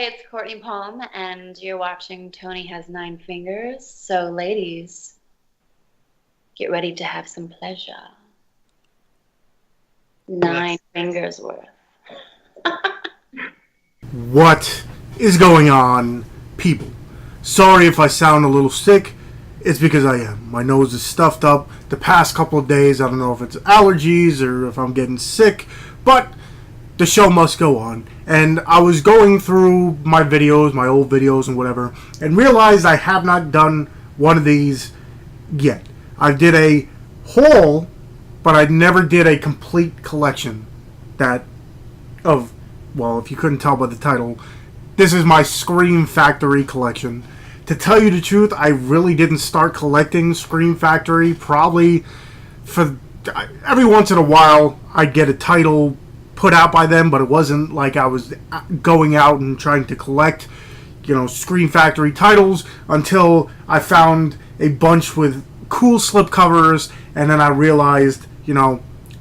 it's Courtney Palm, and you're watching Tony Has Nine Fingers. So, ladies, get ready to have some pleasure. Nine fingers worth. What is going on, people? Sorry if I sound a little sick. It's because I am. My nose is stuffed up the past couple of days. I don't know if it's allergies or if I'm getting sick, but the show must go on. And I was going through my videos, my old videos and whatever, and realized I have not done one of these yet. I did a haul, but I never did a complete collection of, well, if you couldn't tell by the title, this is my Scream Factory collection. To tell you the truth, I really didn't start collecting Scream Factory. Probably for every once in a while, I'd get a title put out by them, but it wasn't like I was going out and trying to collect, Scream Factory titles until I found a bunch with cool slipcovers, and then I realized,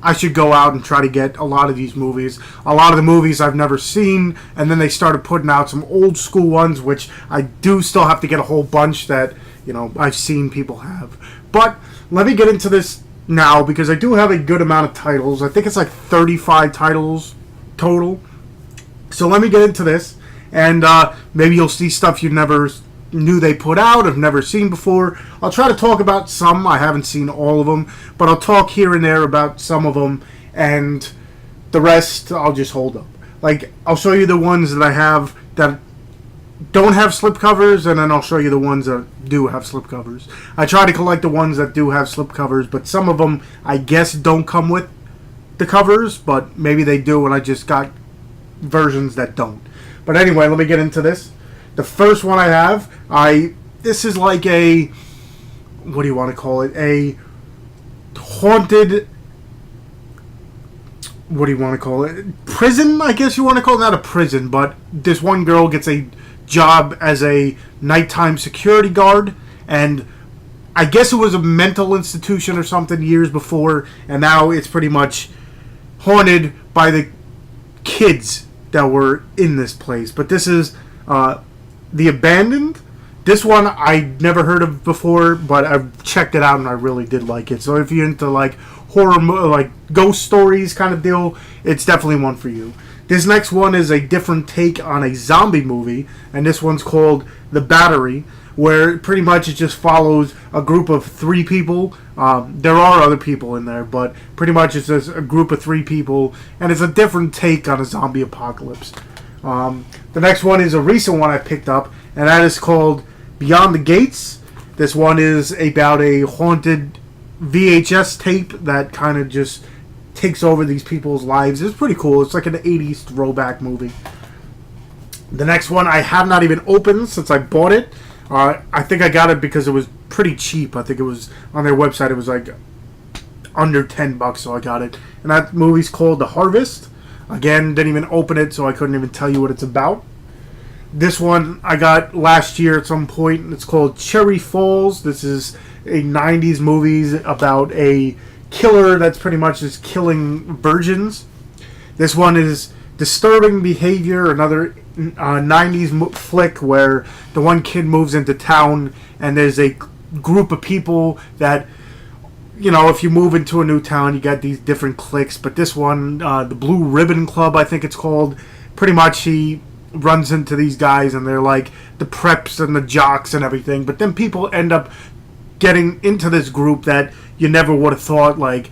I should go out and try to get a lot of these movies. A lot of the movies I've never seen, and then they started putting out some old school ones, which I do still have to get a whole bunch that, I've seen people have. But let me get into this now, because I do have a good amount of titles. I think it's like 35 titles total. So let me get into this, and maybe you'll see stuff you never knew they put out, have never seen before. I'll try to talk about some. I haven't seen all of them, but I'll talk here and there about some of them, and the rest I'll just hold up. Like, I'll show you the ones that I have that don't have slipcovers, and then I'll show you the ones that do have slipcovers. I try to collect the ones that do have slipcovers, but some of them I guess don't come with the covers, but maybe they do, and I just got versions that don't. But anyway, let me get into this. The first one I have, this is like a, what do you want to call it? A haunted, what do you want to call it? Prison, I guess you want to call it. Not a prison, but this one girl gets a job as a nighttime security guard, and I guess it was a mental institution or something years before, and now it's pretty much haunted by the kids that were in this place. But this is The Abandoned. This one I never heard of before, but I've checked it out and I really did like it. So if you're into like horror, like ghost stories kind of deal, it's definitely one for you. This next one is a different take on a zombie movie, and this one's called The Battery, where pretty much it just follows a group of 3 people. There are other people in there, but pretty much it's just a group of 3 people, and it's a different take on a zombie apocalypse. The next one is a recent one I picked up, and that is called Beyond the Gates. This one is about a haunted VHS tape that kind of just takes over these people's lives. It's pretty cool. It's like an 80s throwback movie. The next one I have not even opened since I bought it. I think I got it because it was pretty cheap. I think it was on their website. It was like under $10, so I got it. And that movie's called The Harvest. Again, didn't even open it, so I couldn't even tell you what it's about. This one I got last year at some point, and it's called Cherry Falls. This is a 90s movie about a killer that's pretty much just killing virgins. This one is Disturbing Behavior, another 90s flick where the one kid moves into town, and there's a group of people that, if you move into a new town, you got these different cliques. But this one, the Blue Ribbon Club, I think it's called, pretty much he runs into these guys, and they're like the preps and the jocks and everything. But then people end up getting into this group that you never would have thought, like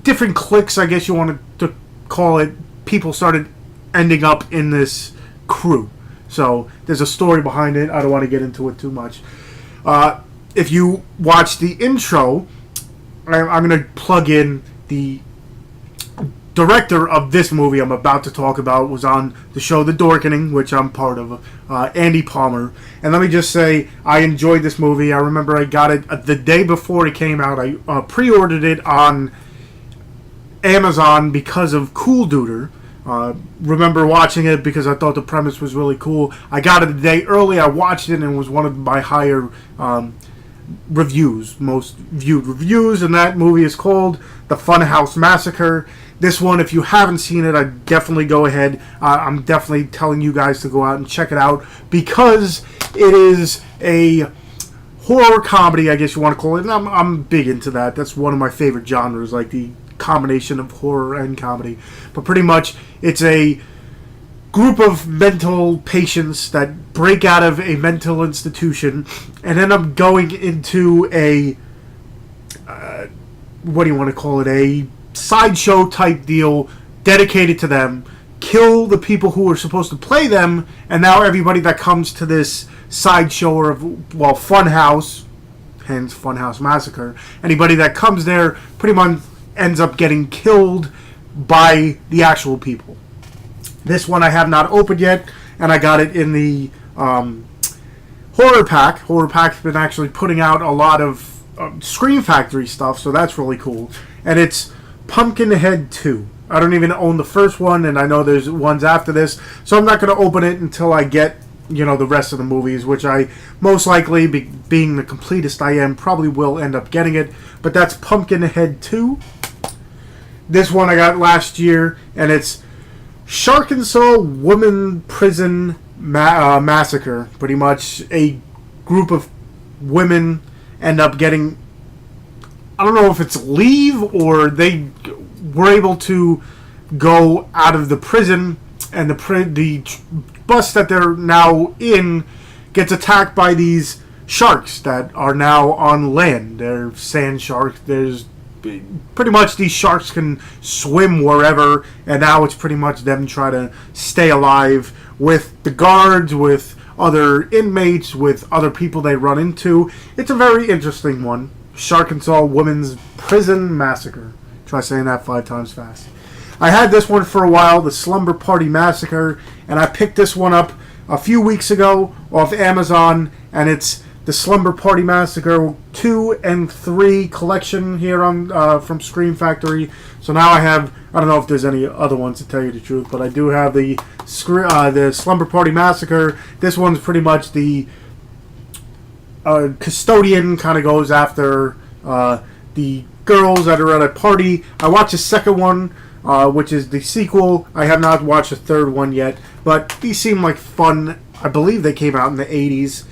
different cliques, I guess you wanted to call it. People started ending up in this crew. So there's a story behind it. I don't want to get into it too much. If you watch the intro, I'm going to plug in the director of this movie I'm about to talk about. Was on the show The Dorkening, which I'm part of, Andy Palmer. And let me just say, I enjoyed this movie. I remember I got it the day before it came out. I pre-ordered it on Amazon because of Cool Duder. Remember watching it because I thought the premise was really cool. I got it a day early. I watched it, and it was one of my higher most viewed reviews, and that movie is called The Funhouse Massacre. This one, if you haven't seen it, I'd definitely go ahead. I'm definitely telling you guys to go out and check it out because it is a horror comedy, I guess you want to call it. And I'm big into that. That's one of my favorite genres, like the combination of horror and comedy. But pretty much, it's a group of mental patients that break out of a mental institution and end up going into a what do you want to call it, a sideshow type deal dedicated to them, kill the people who are supposed to play them, and now everybody that comes to this sideshow or funhouse, hence Funhouse Massacre, anybody that comes there pretty much ends up getting killed by the actual people. This one I have not opened yet, and I got it in the Horror Pack. Horror Pack's been actually putting out a lot of Scream Factory stuff, so that's really cool. And it's Pumpkinhead 2. I don't even own the first one, and I know there's ones after this, so I'm not going to open it until I get, the rest of the movies, which I most likely, being the completist I am, probably will end up getting it. But that's Pumpkinhead 2. This one I got last year, and it's Sharkansas Women Prison Massacre. Pretty much a group of women end up getting, I don't know if it's leave or they were able to go out of the prison, and the bus that they're now in gets attacked by these sharks that are now on land. They're sand sharks. There's pretty much these sharks can swim wherever, and now it's pretty much them trying to stay alive with the guards, with other inmates, with other people they run into. It's a very interesting one. Sharkansas Women's Prison Massacre. Try saying that 5 times fast. I had this one for a while, the Slumber Party Massacre, and I picked this one up a few weeks ago off Amazon, and it's the Slumber Party Massacre 2 and 3 collection here on from Scream Factory. So now I have, I don't know if there's any other ones to tell you the truth, but I do have the Slumber Party Massacre. This one's pretty much the custodian, kind of goes after the girls that are at a party. I watched the second one, which is the sequel. I have not watched the third one yet, but these seem like fun. I believe they came out in the 80s.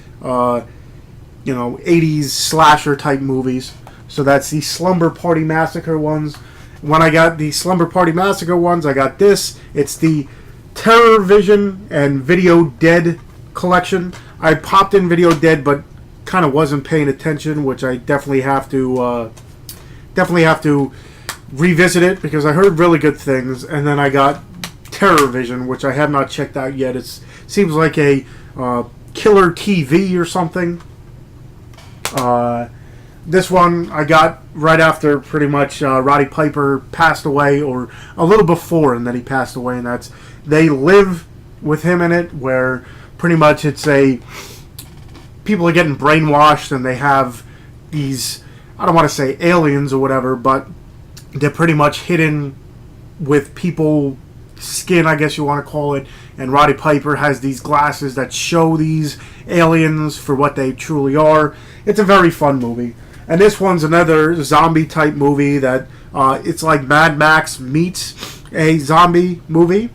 80s slasher type movies. So that's the Slumber Party Massacre ones. When I got the Slumber Party Massacre ones, I got this. It's the Terror Vision and Video Dead collection. I popped in Video Dead, but kind of wasn't paying attention, which I definitely have to revisit it because I heard really good things. And then I got Terror Vision, which I have not checked out yet. It seems like a killer TV or something. This one I got right after pretty much Roddy Piper passed away, or a little before, and then he passed away, and that's They Live with him in it, where pretty much it's people are getting brainwashed, and they have these, I don't want to say aliens or whatever, but they're pretty much hidden with people skin, I guess you want to call it, and Roddy Piper has these glasses that show these aliens for what they truly are. It's a very fun movie. And this one's another zombie type movie that it's like Mad Max meets a zombie movie.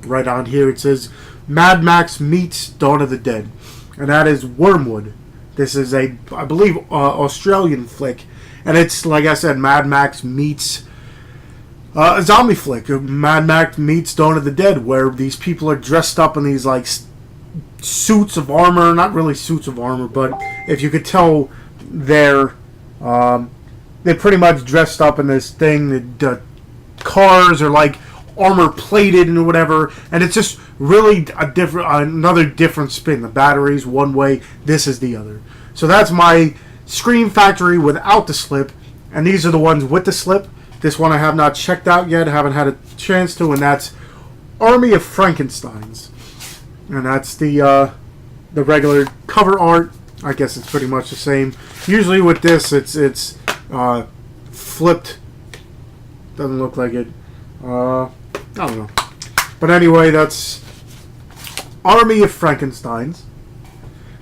Right on here it says Mad Max meets Dawn of the Dead, and that is Wormwood. This is a, I believe, Australian flick, and it's, like I said, Mad Max meets a zombie flick. Mad Max meets Dawn of the Dead, where these people are dressed up in these like suits of armor. Not really suits of armor, but if you could tell, they're pretty much dressed up in this thing. The cars are like armor plated and whatever, and it's just really another different spin. The battery's one way, this is the other. So that's my Scream Factory without the slip, and these are the ones with the slip. This one I have not checked out yet, I haven't had a chance to, and that's Army of Frankensteins. And that's the regular cover art. I guess it's pretty much the same. Usually with this, it's flipped. Doesn't look like it. I don't know. But anyway, that's Army of Frankensteins.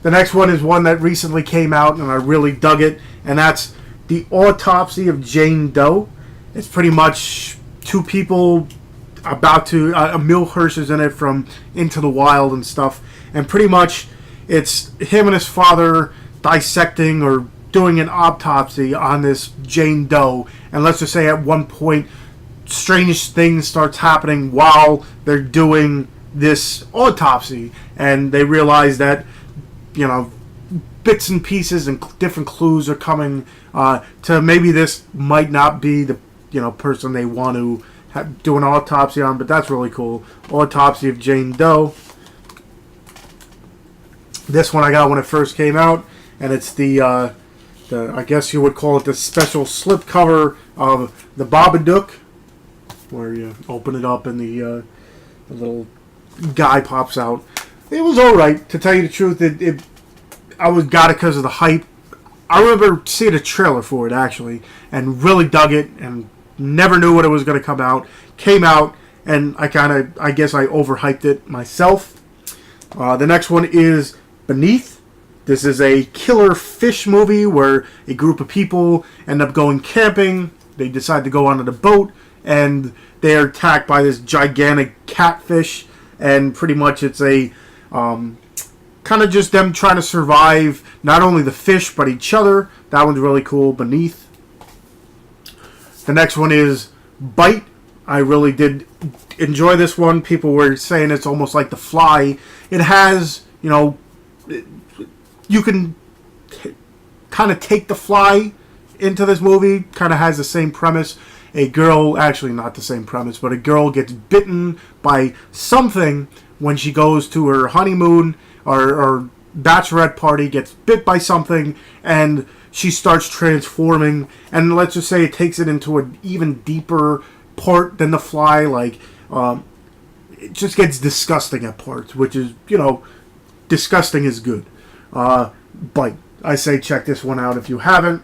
The next one is one that recently came out, and I really dug it, and that's The Autopsy of Jane Doe. It's pretty much two people about to... Emil Hirsch is in it from Into the Wild and stuff, and pretty much it's him and his father dissecting or doing an autopsy on this Jane Doe, and let's just say at one point strange things starts happening while they're doing this autopsy, and they realize that, you know, bits and pieces and different clues are coming to maybe this might not be the, you know, person they want to do an autopsy on, but that's really cool. Autopsy of Jane Doe. This one I got when it first came out, and it's the I guess you would call it the special slipcover of the Babadook, where you open it up and the little guy pops out. It was alright, to tell you the truth. I got it because of the hype. I remember seeing a trailer for it, actually, and really dug it, and never knew when it was going to come out. Came out, and I guess I overhyped it myself. The next one is Beneath. This is a killer fish movie where a group of people end up going camping. They decide to go onto the boat, and they're attacked by this gigantic catfish, and pretty much it's a kind of just them trying to survive not only the fish but each other. That one's really cool. Beneath. The next one is Bite. I really did enjoy this one. People were saying it's almost like The Fly. It has, you know, you can kind of take The Fly into this movie. Kind of has the same premise. A girl, actually not the same premise, but a girl gets bitten by something when she goes to her honeymoon or bachelorette party, gets bit by something, and she starts transforming. And let's just say it takes it into an even deeper part than The Fly. Like, it just gets disgusting at parts, which is, you know, disgusting is good. Bite. I say check this one out if you haven't.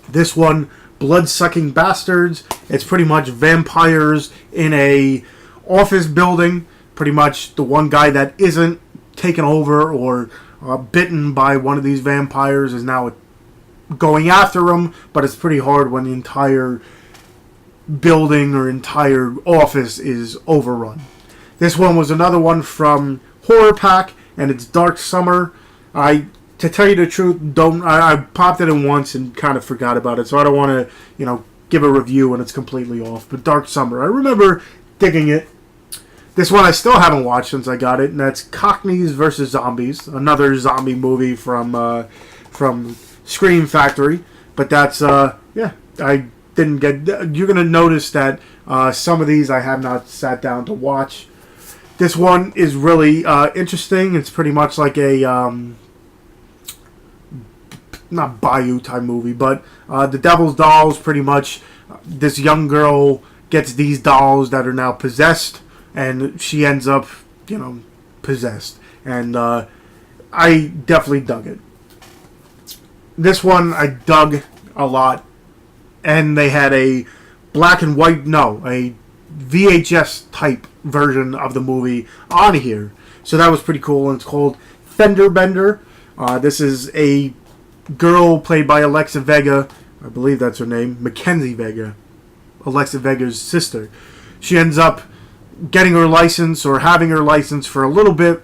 This one, Blood-Sucking Bastards. It's pretty much vampires in a office building. Pretty much the one guy that isn't taken over or bitten by one of these vampires is now going after him, but it's pretty hard when the entire building or entire office is overrun. This one was another one from Horror Pack, and it's Dark Summer. To tell you the truth, I popped it in once and kind of forgot about it, so I don't want to, you know, give a review when it's completely off. But Dark Summer, I remember digging it. This one I still haven't watched since I got it, and that's Cockneys vs. Zombies, another zombie movie from Scream Factory. But that's, yeah, I didn't get... You're going to notice that some of these I have not sat down to watch. This one is really interesting. It's pretty much like a... not Bayou type movie, but The Devil's Dolls. Pretty much this young girl gets these dolls that are now possessed, and she ends up, you know, possessed. And I definitely dug it. This one I dug a lot, and they had a black and white, a VHS type version of the movie on here. So that was pretty cool, and it's called Fender Bender. This is a girl played by Alexa Vega. I believe that's her name. Mackenzie Vega. Alexa Vega's sister. She ends up getting her license or having her license for a little bit.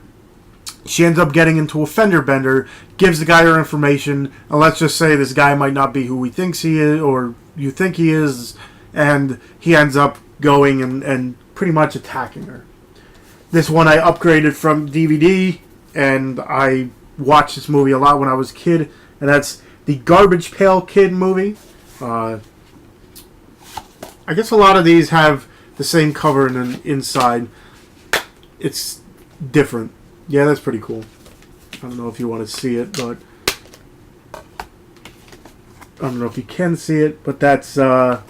She ends up getting into a fender bender, gives the guy her information, and let's just say this guy might not be who he thinks he is or you think he is, and he ends up going and pretty much attacking her. This one I upgraded from DVD, and I watched this movie a lot when I was a kid, and that's the Garbage Pail Kid movie. I guess a lot of these have the same cover and then inside it's different. Yeah, that's pretty cool. I don't know if you want to see it, but I don't know if you can see it, but that's the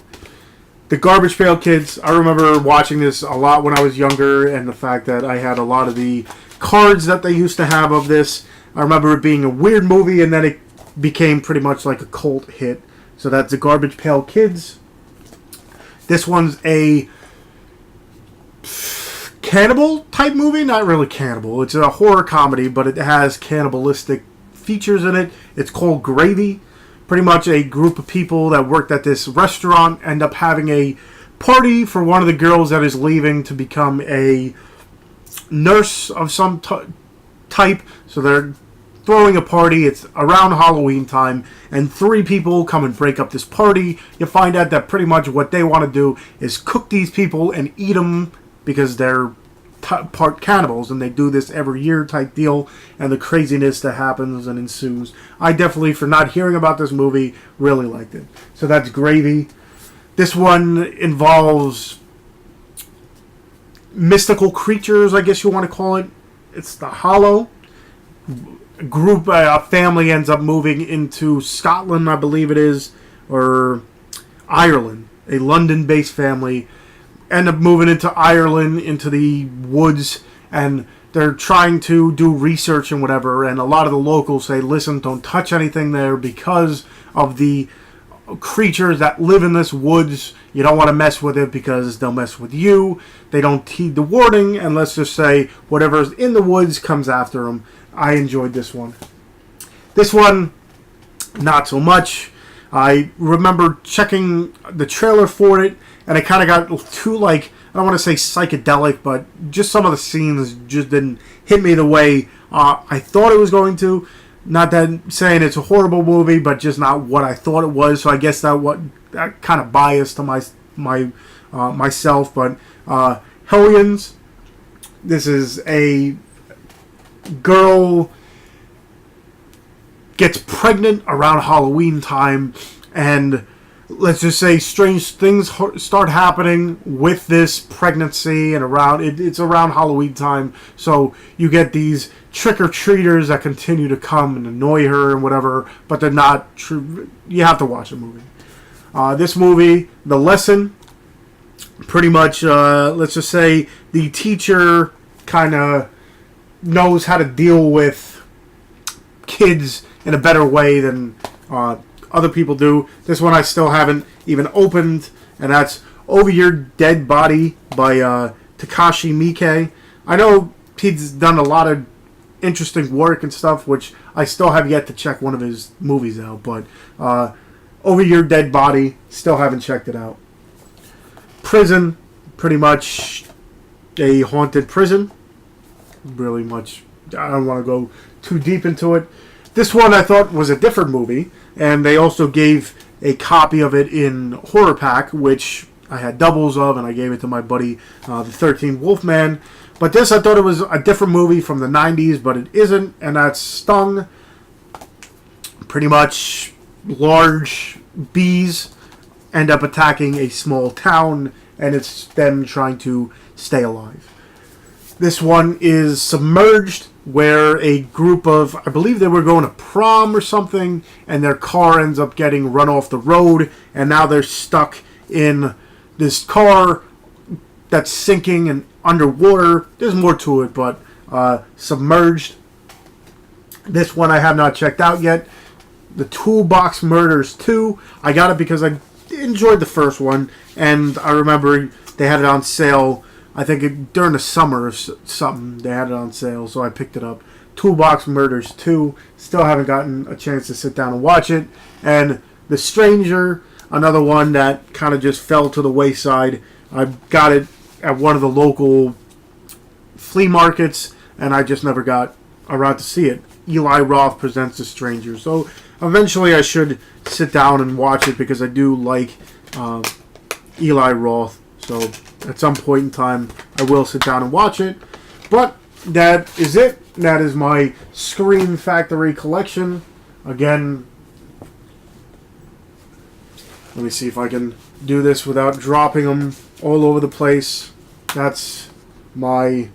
Garbage Pail Kids. I remember watching this a lot when I was younger, and the fact that I had a lot of the cards that they used to have of this. I remember it being a weird movie, and then it became pretty much like a cult hit. So that's the Garbage Pail Kids. This one's a cannibal type movie. Not really cannibal. It's a horror comedy, but it has cannibalistic features in it. It's called Gravy. Pretty much a group of people that worked at this restaurant end up having a party for one of the girls that is leaving to become a nurse of some type. So they're throwing a party. It's around Halloween time, and 3 people come and break up this party. You find out that pretty much what they want to do is cook these people and eat them because they're part cannibals, and they do this every year type deal, and the craziness that happens and ensues. I definitely, for not hearing about this movie, really liked it. So that's Gravy. This one involves mystical creatures, I guess you want to call it. It's the Hollow. A family ends up moving into Scotland, I believe it is, or Ireland. A London-based family end up moving into Ireland, into the woods, and they're trying to do research and whatever, and a lot of the locals say, listen, don't touch anything there because of the creatures that live in this woods. You don't want to mess with it because they'll mess with you. They don't heed the warning, and let's just say whatever's in the woods comes after them. I enjoyed this one. This one, not so much. I remember checking the trailer for it, and it kind of got too, like, I don't want to say psychedelic, but just some of the scenes just didn't hit me the way I thought it was going to. Not that saying it's a horrible movie, but just not what I thought it was. So I guess that kind of biased to myself. But Hellions, this is a girl gets pregnant around Halloween time, and let's just say strange things start happening with this pregnancy, and it's around Halloween time, so you get these trick-or-treaters that continue to come and annoy her and whatever, but they're not true. You have to watch the movie. This movie, The Lesson, pretty much, let's just say the teacher kind of knows how to deal with kids in a better way than other people do. This one I still haven't even opened, and that's Over Your Dead Body by Takashi Miike. I know he's done a lot of interesting work and stuff, which I still have yet to check one of his movies out, but Over Your Dead Body, still haven't checked it out. Prison, pretty much a haunted prison. Really much, I don't want to go too deep into it. This one I thought was a different movie, and they also gave a copy of it in Horror Pack, which I had doubles of, and I gave it to my buddy, the 13th Wolfman. But this, I thought it was a different movie from the 90s, but it isn't, and that's Stung. Pretty much large bees end up attacking a small town, and it's them trying to stay alive. This one is Submerged, where a group of, I believe they were going to prom or something, and their car ends up getting run off the road, and now they're stuck in this car that's sinking and underwater. There's more to it, but Submerged. This one I have not checked out yet. The Toolbox Murders 2. I got it because I enjoyed the first one, and I remember they had it on sale. I think during the summer or something, they had it on sale, so I picked it up. Toolbox Murders 2. Still haven't gotten a chance to sit down and watch it. And The Stranger, another one that kind of just fell to the wayside. I got it at one of the local flea markets, and I just never got around to see it. Eli Roth presents The Stranger. So eventually I should sit down and watch it because I do like Eli Roth. So at some point in time, I will sit down and watch it. But that is it. That is my Scream Factory collection. Again, let me see if I can do this without dropping them all over the place. That's my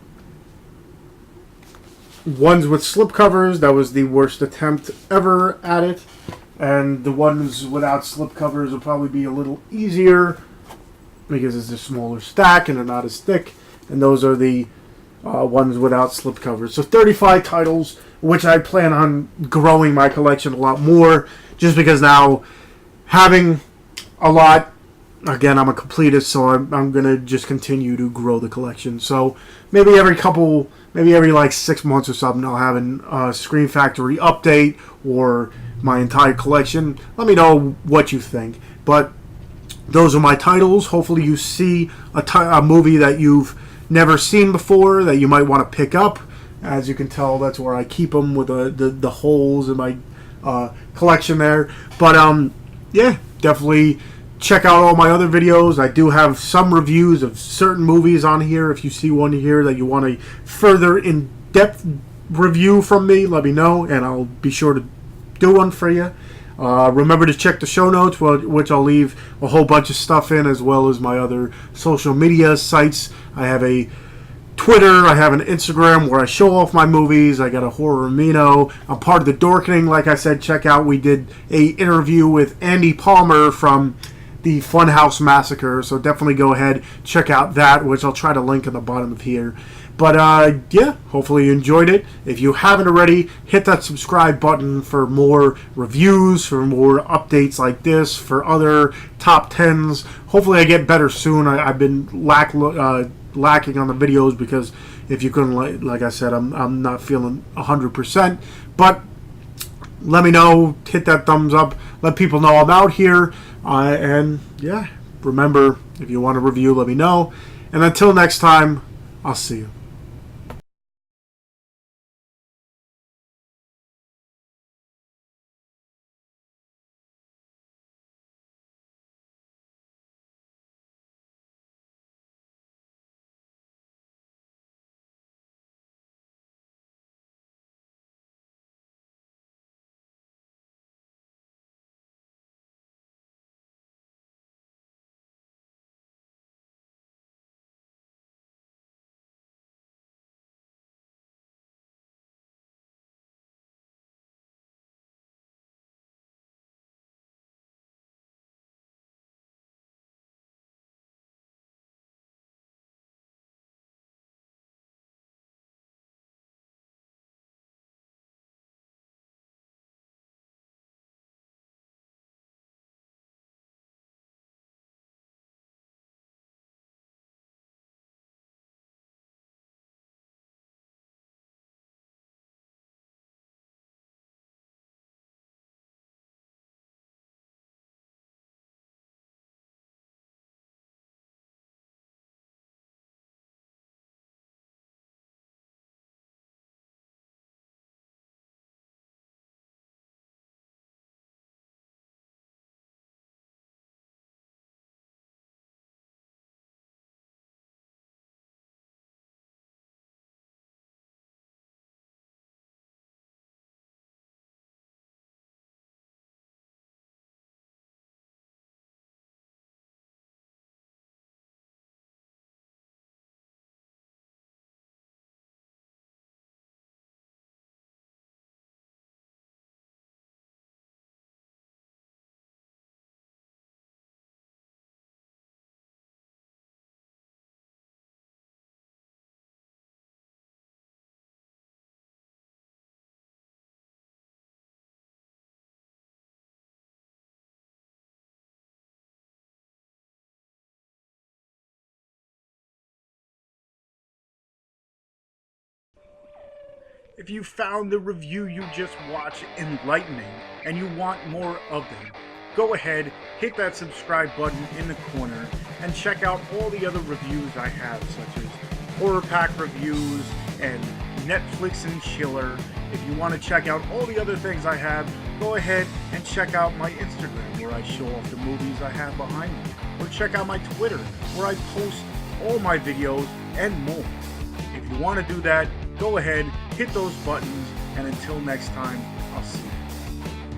ones with slipcovers. That was the worst attempt ever at it. And the ones without slipcovers will probably be a little easier because it's a smaller stack and they're not as thick. And those are the ones without slipcovers. So 35 titles, which I plan on growing my collection a lot more, just because now having a lot again, I'm a completist, so I'm gonna just continue to grow the collection. So maybe maybe every like 6 months or something, I'll have a Scream Factory update or my entire collection. Let me know what you think. But those are my titles. Hopefully, you see a movie that you've never seen before that you might want to pick up. As you can tell, that's where I keep them with the holes in my collection there. But yeah, definitely check out all my other videos. I do have some reviews of certain movies on here. If you see one here that you want a further in-depth review from me, let me know, and I'll be sure to do one for you. Remember to check the show notes, which I'll leave a whole bunch of stuff in, as well as my other social media sites. I have a Twitter, I have an Instagram where I show off my movies. I got a Horror Amino. I'm part of the Dorkening. Like I said, check out, we did a interview with Andy Palmer from the Funhouse Massacre, so definitely go ahead, check out that, which I'll try to link at the bottom of here. But yeah, hopefully you enjoyed it. If you haven't already, hit that subscribe button for more reviews, for more updates like this, for other top 10s. Hopefully I get better soon. I've been lacking on the videos because if you couldn't, like I said, I'm not feeling 100%. But let me know, hit that thumbs up, let people know I'm out here. And yeah, remember, if you want a review, let me know. And until next time, I'll see you. If you found the review you just watched enlightening and you want more of them, go ahead, hit that subscribe button in the corner, and check out all the other reviews I have, such as Horror Pack reviews and Netflix and Chiller. If you want to check out all the other things I have, go ahead and check out my Instagram, where I show off the movies I have behind me. Or check out my Twitter, where I post all my videos and more. If you want to do that, go ahead, hit those buttons, and until next time, I'll see you.